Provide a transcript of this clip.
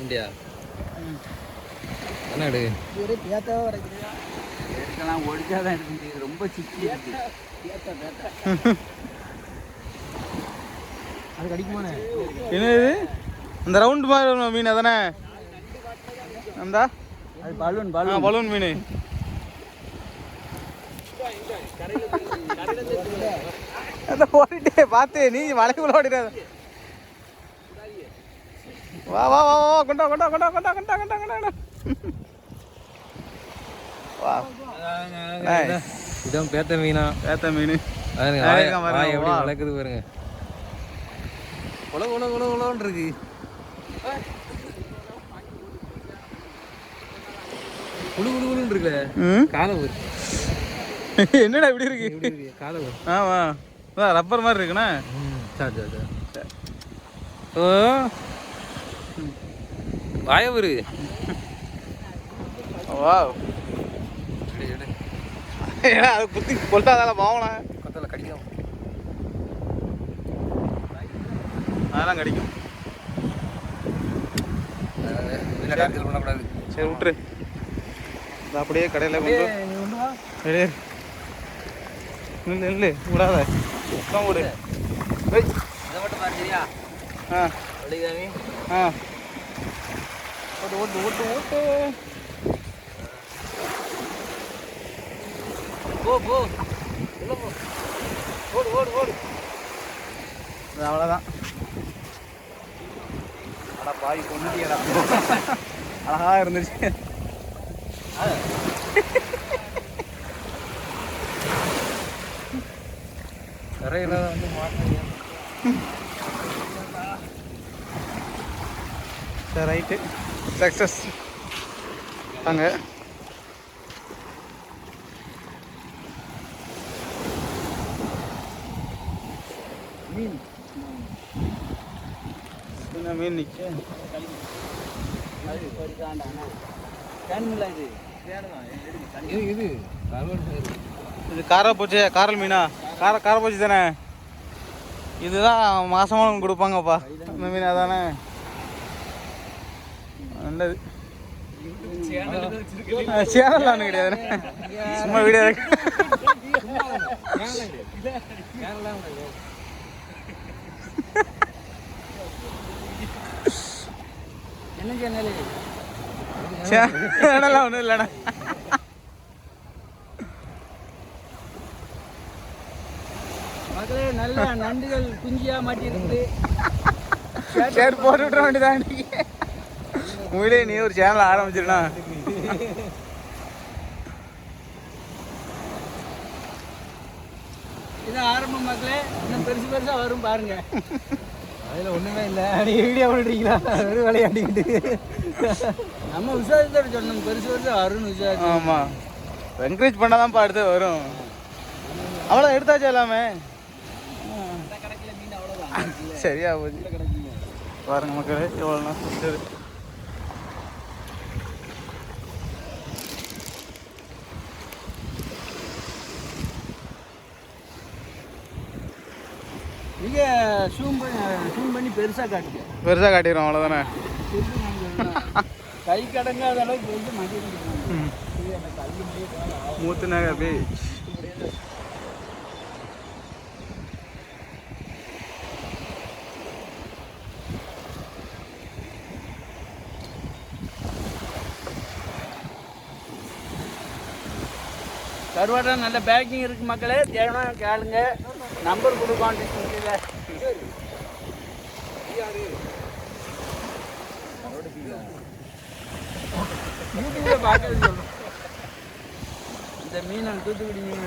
India என்ன எடு ஒரே பேத்தாவே வரைக்குது. பேருக்கெல்லாம் ஒடிச்சாதான் எடுக்க முடியுது. ரொம்ப சிக்கி இருக்கு. அது கடிக்குமானே? என்னது அந்த ரவுண்ட் மாதிரி மீன் அதானே? அந்த அது பலூன் பலூன் மீன். அந்த ஓடிட்டே பார்த்து நீ மலைக்குள்ள ஓடிடாத. வா வா வா வா கொண்டா கொண்டா கொண்டா கொண்டா கொண்டா கொண்டா கொண்டா. வா இதான் பேத்த மீனா? பேத்த மீன் எப்படி வளர்க்குது பாருங்க. உலக உலக உலக உலகன்னு இருக்கு. குழு குழுன்னு இருக்குல்ல காலை ஒரு என்னடா இப்படி இருக்கு காலை ஒரு ஆமா ரப்பர் மாதிரி இருக்குண்ணா. ஓ வாயவரு வா அது குத்தி கொல்லாதால பாவனா கொத்தல கடிக்கும். அதெல்லாம் கடிக்கும். பண்ணக்கூடாது. சரி விட்டுரு. அப்படியே கடையில் கொண்டு வெளியே நெல் விடாத விடு. இதை மட்டும் பாருங்கயா. ஆ வலிதாமி. ஆ ஓட்டு ஓட்டு ஓட்டு ஓட்டு. போ போ உள்ள போ. ஓடு ஓடு ஓடு. அவ்வளோதான். ஆனால் பாய் கொண்டுட்டியடா. அழகா இருந்துச்சு. கரையில் வந்து மாட்டாங்க. சரி ரைட்டு சக்ஸஸ் அங்கே. மீன் என்ன மீன் நிற்க அது பறிக்காண்டாண்ணா. கேனுமில்ல இது இது இது இது காரப்பூச்சி காரல் மீனா? காரப்பூச்சி தானே? இதுதான் மாசமாக கொடுப்பாங்கப்பா இந்த மீன். அதானே நல்லது. சேனல் ஒன்றும் கிடையாது, சும்மா வீடியோ என்ன சேனல்? சேனல்லாம் ஒன்றும் இல்லைண்ணா. மக்களே நல்ல நண்டுகள் குஞ்சியா மாட்டிருக்கு. சரி போட்டு விட்ற வேண்டியதான். உங்களே நீ ஒரு சேனல் ஆரம்பிச்சிருண்ணா. இது ஆரம்பம் மக்களே. இன்னும் பெருசு பெருசா வரும் பாருங்க. அதில் ஒன்றுமே இல்லை. நீங்கள் வீடியோ போட்டுறீங்களா? வெறும் விளையாண்டிக்கிட்டு நம்ம விசாரித்தோட சொன்னோம். பெருசு பெருசா வரும்னு விசாரிச்சு. ஆமாம் என்கரேஜ் பண்ணாதான்ப்பா அடுத்து வரும். அவ்வளோ எடுத்தாச்சு எல்லாமே. சரியா போச்சு பாருங்க மக்களே எவ்வளோண்ணா சுத்தது. நீங்கள் ஜூம் பண்ணி பெருசாக காட்டுங்க. பெருசாக காட்டிடுறோம் அவ்வளோதானே. கை கடங்காத அளவுக்கு வந்து மாட்டிருக்கோம். மூத்துனாங்க அப்படியே. கருவாடை நல்ல பேக்கிங் இருக்குது மக்களே. தேவைன்னா கேளுங்க, நம்பர் கொடு, கான்டாக்ட் பண்ணுங்க. யூடியூப்ல பார்க்கறது சொல்லுங்கள். இந்த மீன் தூத்துக்குடி மீன்